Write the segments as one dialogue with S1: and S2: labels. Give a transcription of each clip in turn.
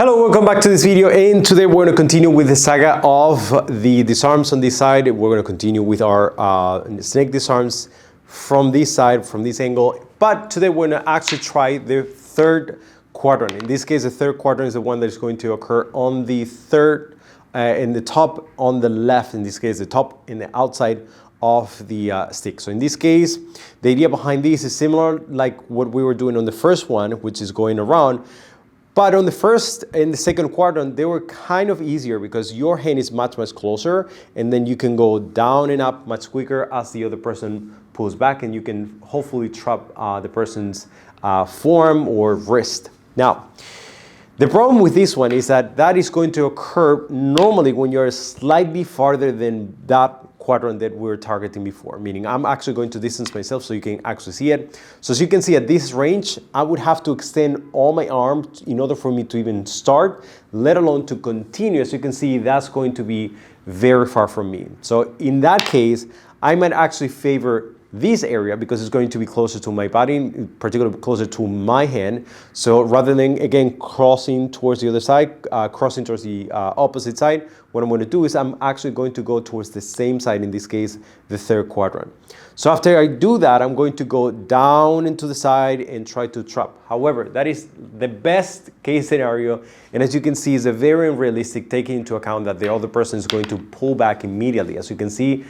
S1: Hello, welcome back to this video, and today we're going to continue with the saga of the disarms on this side. We're going to continue with our snake disarms from this side, from this angle, but today we're going to actually try the third quadrant. In this case, the third quadrant is the one that is going to occur on the third, in the top on the left, in this case, the top in the outside of the stick. So in this case, the idea behind this is similar like what we were doing on the first one, which is going around. But on the first and the second quadrant, they were kind of easier because your hand is much closer, and then you can go down and up much quicker as the other person pulls back, and you can hopefully trap the person's forearm or wrist. Now, the problem with this one is that that is going to occur normally when you're slightly farther than that quadrant that we were targeting before, meaning I'm actually going to distance myself so you can actually see it. So as you can see at this range, I would have to extend all my arm in order for me to even start, let alone to continue. As you can see, that's going to be very far from me. So in that case, I might actually favor this area because it's going to be closer to my body, particularly closer to my hand. So rather than, again, crossing towards the other side, crossing towards the opposite side, what I'm going to do is I'm actually going to go towards the same side, in this case, the third quadrant. So after I do that, I'm going to go down into the side and try to trap. However, that is the best case scenario. And as you can see, it's a very unrealistic, taking into account that the other person is going to pull back immediately. As you can see,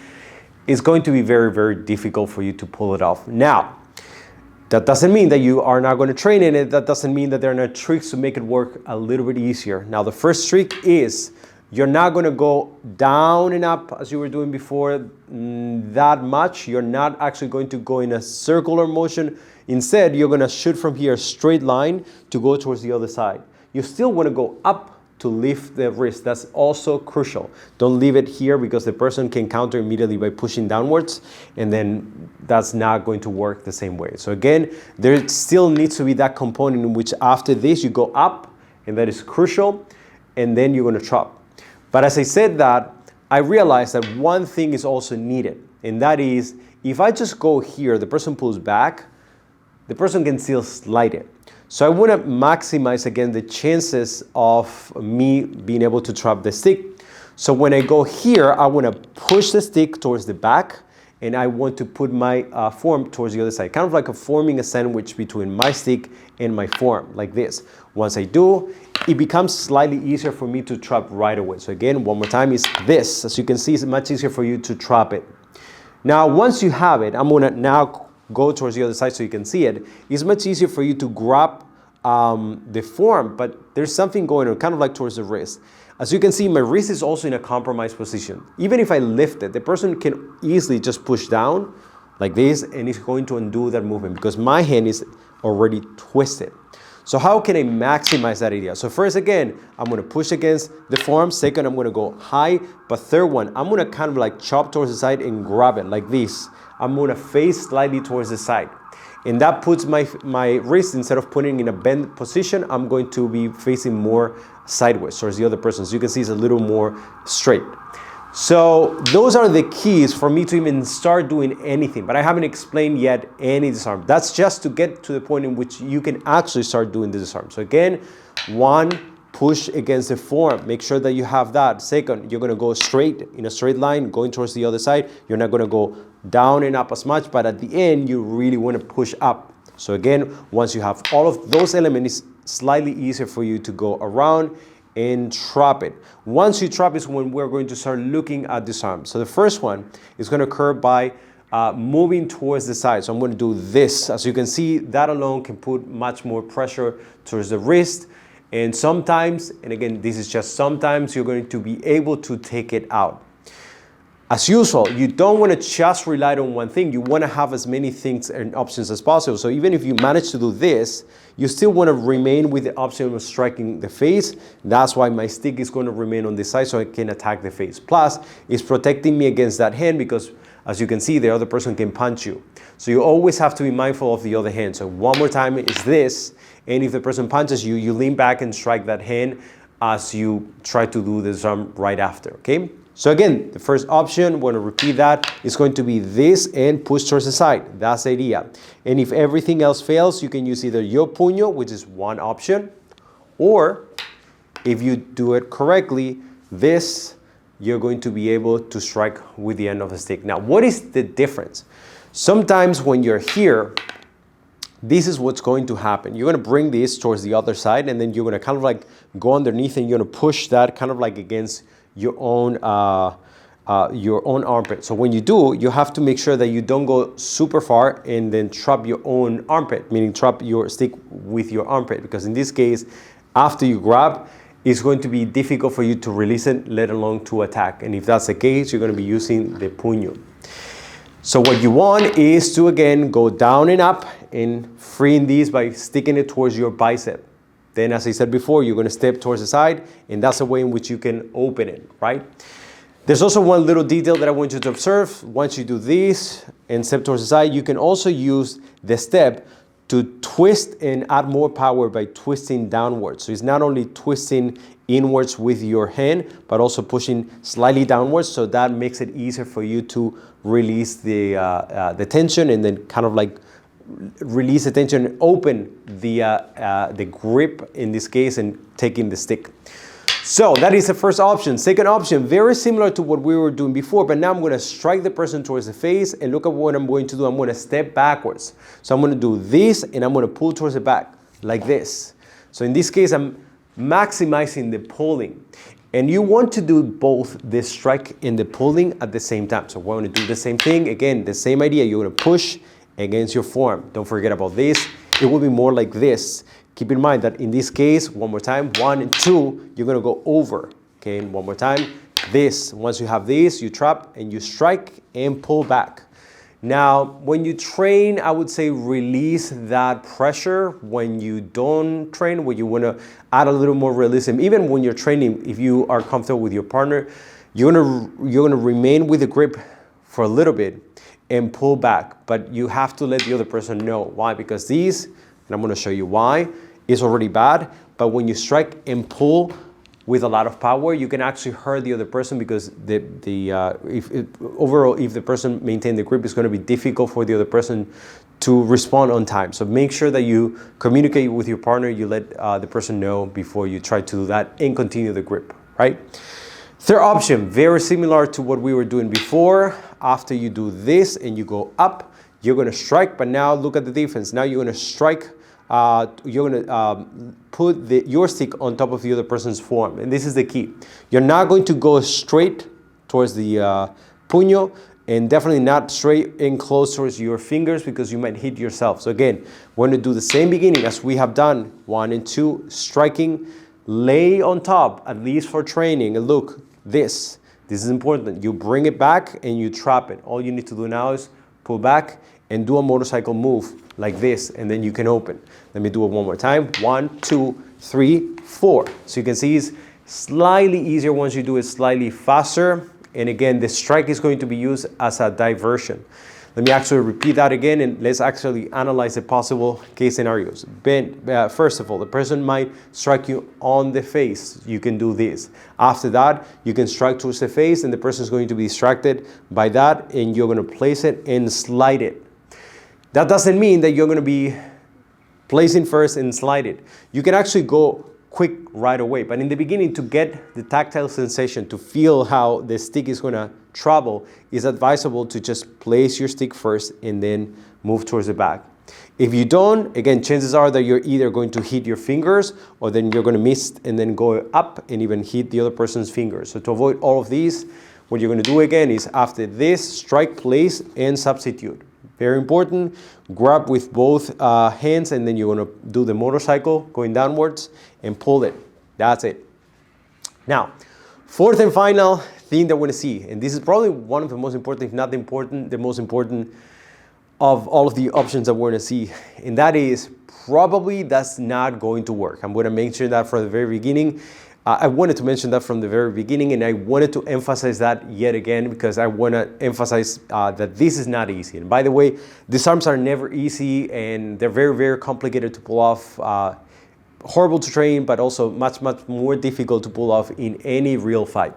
S1: it's going to be very difficult for you to pull it off. Now, that doesn't mean that you are not going to train in it. That doesn't mean that there are no tricks to make it work a little bit easier. Now, the first trick is you're not going to go down and up as you were doing before that much. You're not actually going to go in a circular motion. Instead, you're going to shoot from here a straight line to go towards the other side. You still want to go up to lift the wrist. That's also crucial. Don't leave it here because the person can counter immediately by pushing downwards, and then that's not going to work the same way. So again, there still needs to be that component in which after this you go up, and that is crucial, and then you're going to trap. But as I said that, I realized that one thing is also needed, and that is if I just go here, the person pulls back, the person can still slide it. So I want to maximize, again, the chances of me being able to trap the stick. So when I go here, I want to push the stick towards the back, and I want to put my forearm towards the other side, kind of like forming a sandwich between my stick and my forearm, like this. Once I do, it becomes slightly easier for me to trap right away. So again, one more time, is this. As you can see, it's much easier for you to trap it. Now, once you have it, I'm going to now go towards the other side so you can see it. It's much easier for you to grab the forearm, but there's something going on, kind of like towards the wrist. As you can see, my wrist is also in a compromised position. Even if I lift it, the person can easily just push down like this, and it's going to undo that movement because my hand is already twisted. So how can I maximize that idea? So first, again, I'm going to push against the forearm. Second, I'm going to go high. But third one, I'm going to kind of like chop towards the side and grab it like this. I'm going to face slightly towards the side. And that puts my wrist, instead of putting in a bent position, I'm going to be facing more sideways towards the other person. So you can see it's a little more straight. So those are the keys for me to even start doing anything. But I haven't explained yet any disarm. That's just to get to the point in which you can actually start doing the disarm. So again, one, push against the forearm. Make sure that you have that. Second, you're going to go straight, in a straight line, going towards the other side. You're not going to go down and up as much, but at the end, you really want to push up. So again, once you have all of those elements, it's slightly easier for you to go around and trap it. Once you trap is when we're going to start looking at disarm. So the first one is going to occur by moving towards the side. So I'm going to do this. As you can see, that alone can put much more pressure towards the wrist. And sometimes, and again, this is just sometimes, you're going to be able to take it out. As usual, you don't want to just rely on one thing. You want to have as many things and options as possible. So even if you manage to do this, you still want to remain with the option of striking the face. That's why my stick is going to remain on this side so I can attack the face. Plus, it's protecting me against that hand because, as you can see, the other person can punch you. So you always have to be mindful of the other hand. So one more time is this. And if the person punches you, you lean back and strike that hand as you try to do the disarm right after, okay? So again, the first option, we're going to repeat that, is going to be this and push towards the side. That's the idea. And if everything else fails, you can use either yo puño, which is one option, or if you do it correctly, this, you're going to be able to strike with the end of the stick. Now, what is the difference? Sometimes when you're here, this is what's going to happen. You're going to bring this towards the other side, and then you're going to kind of like go underneath, and you're going to push that kind of like against your own armpit. So when you do, you have to make sure that you don't go super far and then trap your own armpit, meaning trap your stick with your armpit, because in this case, after you grab, it's going to be difficult for you to release it, let alone to attack. And if that's the case, you're going to be using the puño. So what you want is to, again, go down and up and freeing these by sticking it towards your bicep. Then, as I said before, you're going to step towards the side, and that's the way in which you can open it, right? There's also one little detail that I want you to observe. Once you do this and step towards the side, you can also use the step to twist and add more power by twisting downwards. So it's not only twisting inwards with your hand, but also pushing slightly downwards, so that makes it easier for you to release the tension, and then kind of like release the tension and open the grip in this case, and taking the stick. So that is the first option. Second option, very similar to what we were doing before, but now I'm going to strike the person towards the face, and look at what I'm going to do. I'm going to step backwards. So I'm going to do this, and I'm going to pull towards the back like this. So in this case, I'm maximizing the pulling. And you want to do both the strike and the pulling at the same time. So we're going to do the same thing. Again, the same idea. You're going to push against your form. Don't forget about this. It will be more like this. Keep in mind that in this case, one more time, 1 and 2, you're going to go over. Okay, and one more time, this. Once you have this, you trap and you strike and pull back. Now, when you train, I would say release that pressure. When you don't train, when you want to add a little more realism, even when you're training, if you are comfortable with your partner, you're gonna remain with the grip for a little bit and pull back. But you have to let the other person know. Why? Because these, and I'm going to show you why, is already bad. But when you strike and pull with a lot of power, you can actually hurt the other person, because overall, if the person maintains the grip, it's going to be difficult for the other person to respond on time. So make sure that you communicate with your partner, you let the person know before you try to do that and continue the grip, right? Third option, very similar to what we were doing before. After you do this and you go up, you're going to strike, but now look at the difference. Now you're going to strike, you're going to put your stick on top of the other person's form. And this is the key. You're not going to go straight towards the puño, and definitely not straight and close towards your fingers, because you might hit yourself. So again, we're going to do the same beginning as we have done, 1 and 2, striking, lay on top, at least for training. And look, this is important. You bring it back and you trap it. All you need to do now is pull back and do a motorcycle move like this, and then you can open. Let me do it one more time. 1, 2, 3, 4. So you can see it's slightly easier once you do it slightly faster. And again, the strike is going to be used as a diversion. Let me actually repeat that again, and let's actually analyze the possible case scenarios. First of all, the person might strike you on the face. You can do this. After that, you can strike towards the face, and the person is going to be distracted by that, and you're going to place it and slide it. That doesn't mean that you're going to be placing first and slide it. You can actually go quick right away, but in the beginning, to get the tactile sensation, to feel how the stick is going to travel, it's advisable to just place your stick first and then move towards the back. If you don't, again, chances are that you're either going to hit your fingers, or then you're going to miss and then go up and even hit the other person's fingers. So to avoid all of these, what you're going to do again is after this, strike, place, and substitute. Very important. Grab with both hands, and then you're going to do the motorcycle going downwards and pull it. That's it. Now, fourth and final thing that we're going to see, and this is probably one of the most important, if not the most important of all of the options that we're going to see, and that is probably that's not going to work. I'm going to mention that from the very beginning. I wanted to mention that from the very beginning, and I wanted to emphasize that yet again, because I want to emphasize that this is not easy. And by the way, disarms are never easy, and they're very, very complicated to pull off. Horrible to train, but also much, much more difficult to pull off in any real fight.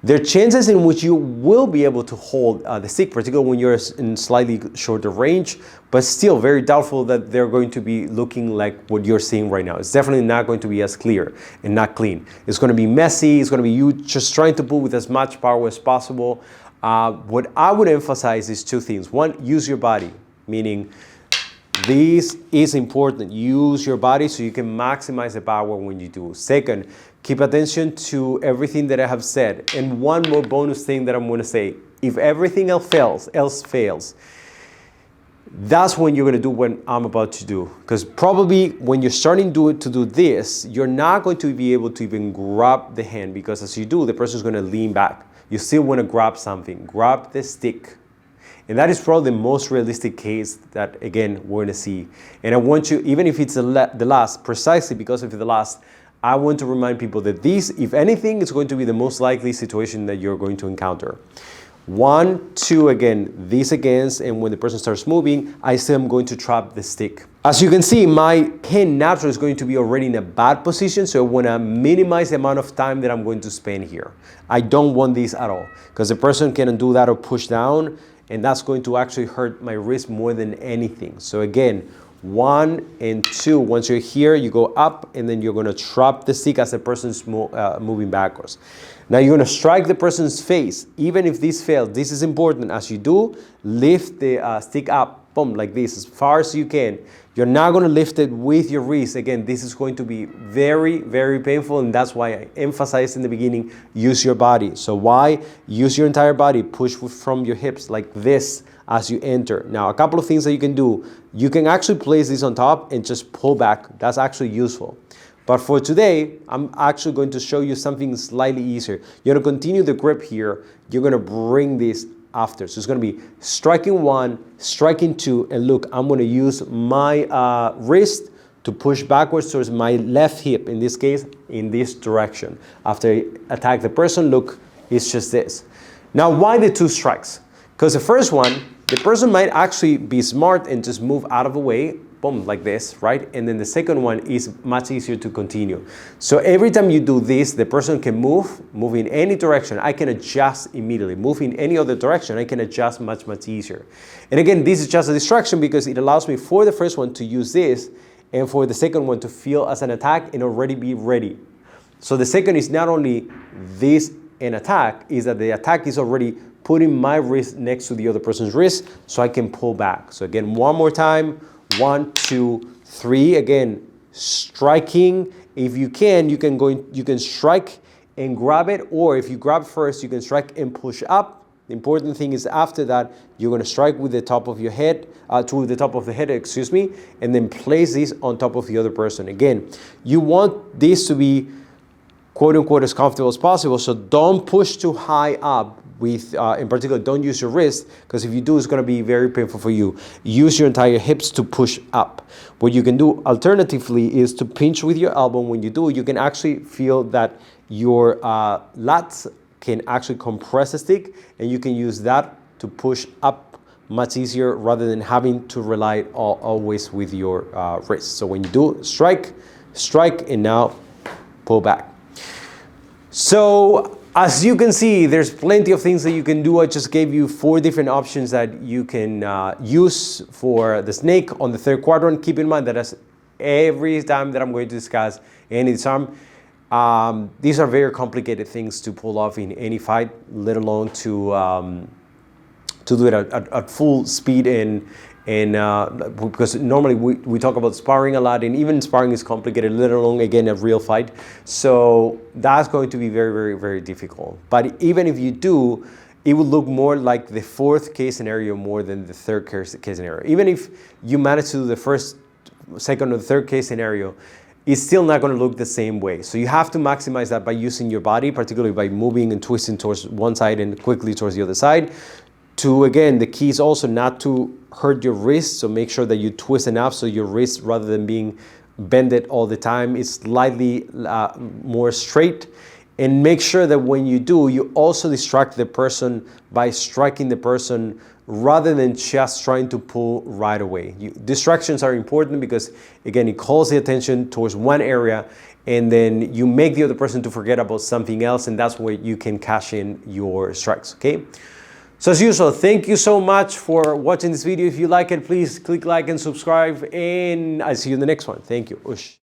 S1: There are chances in which you will be able to hold the stick, particularly when you're in slightly shorter range, but still very doubtful that they're going to be looking like what you're seeing right now. It's definitely not going to be as clear and not clean. It's going to be messy. It's going to be you just trying to pull with as much power as possible. What I would emphasize is two things. One, use your body, meaning this is important. Use your body so you can maximize the power when you do. Second, keep attention to everything that I have said. And one more bonus thing that I'm going to say. If everything else fails, that's when you're going to do what I'm about to do. Because probably when you're starting to do this, you're not going to be able to even grab the hand, because as you do, the person's going to lean back. You still want to grab something. Grab the stick. And that is probably the most realistic case that, again, we're going to see. And I want you, even if it's the last, precisely because of the last, I want to remind people that this, if anything, is going to be the most likely situation that you're going to encounter. 1, 2, again, this against, and when the person starts moving, I still am going to trap the stick. As you can see, my hand naturally is going to be already in a bad position, so I want to minimize the amount of time that I'm going to spend here. I don't want this at all, because the person can do that or push down, and that's going to actually hurt my wrist more than anything. So again, 1 and 2, once you're here, you go up, and then you're going to trap the stick as the person's moving backwards. Now you're going to strike the person's face. Even if this fails, this is important. As you do, lift the stick up, boom, like this, as far as you can. You're not going to lift it with your wrist. Again, this is going to be very, very painful, and that's why I emphasized in the beginning, use your body. So why? Use your entire body. Push from your hips like this as you enter. Now, a couple of things that you can do. You can actually place this on top and just pull back. That's actually useful. But for today, I'm actually going to show you something slightly easier. You're going to continue the grip here. You're going to bring this after. So it's going to be striking 1, striking 2, and look, I'm going to use my wrist to push backwards towards my left hip, in this case, in this direction. After I attack the person, look, it's just this. Now, why the 2 strikes? Because the first one, the person might actually be smart and just move out of the way, boom, like this, right? And then the second one is much easier to continue. So every time you do this, the person can move in any direction. I can adjust immediately. Move in any other direction, I can adjust much, much easier. And again, this is just a distraction because it allows me for the first one to use this and for the second one to feel as an attack and already be ready. So the second is not only this an attack, is that the attack is already putting my wrist next to the other person's wrist so I can pull back. So again, one more time. 1, 2, 3. Again, striking. If you can, you can strike and grab it, or if you grab first, you can strike and push up. The important thing is after that, you're going to strike with the top of your head, to the top of the head, excuse me, and then place this on top of the other person. Again, you want this to be quote unquote as comfortable as possible, so don't push too high up. With, in particular, don't use your wrist, because if you do, it's going to be very painful for you. Use your entire hips to push up. What you can do alternatively is to pinch with your elbow. When you do, you can actually feel that your lats can actually compress the stick, and you can use that to push up much easier rather than having to rely always with your wrist. So when you do, strike, and now pull back. So as you can see, there's plenty of things that you can do. I just gave you 4 different options that you can use for the snake on the 3rd quadrant. Keep in mind that as every time that I'm going to discuss any disarm, these are very complicated things to pull off in any fight, let alone to do it at full speed and because normally we talk about sparring a lot, and even sparring is complicated, let alone again a real fight. So that's going to be very, very, very difficult. But even if you do, it would look more like the 4th case scenario more than the 3rd case scenario. Even if you manage to do the 1st, 2nd, or 3rd case scenario, it's still not going to look the same way. So you have to maximize that by using your body, particularly by moving and twisting towards one side and quickly towards the other side. Again, the key is also not to hurt your wrist, so make sure that you twist enough so your wrist, rather than being bended all the time, is slightly more straight. And make sure that when you do, you also distract the person by striking the person rather than just trying to pull right away. Distractions are important because, again, it calls the attention towards one area, and then you make the other person to forget about something else, and that's where you can cash in your strikes, okay? So as usual, thank you so much for watching this video. If you like it, please click like and subscribe, and I'll see you in the next one. Thank you. Ush.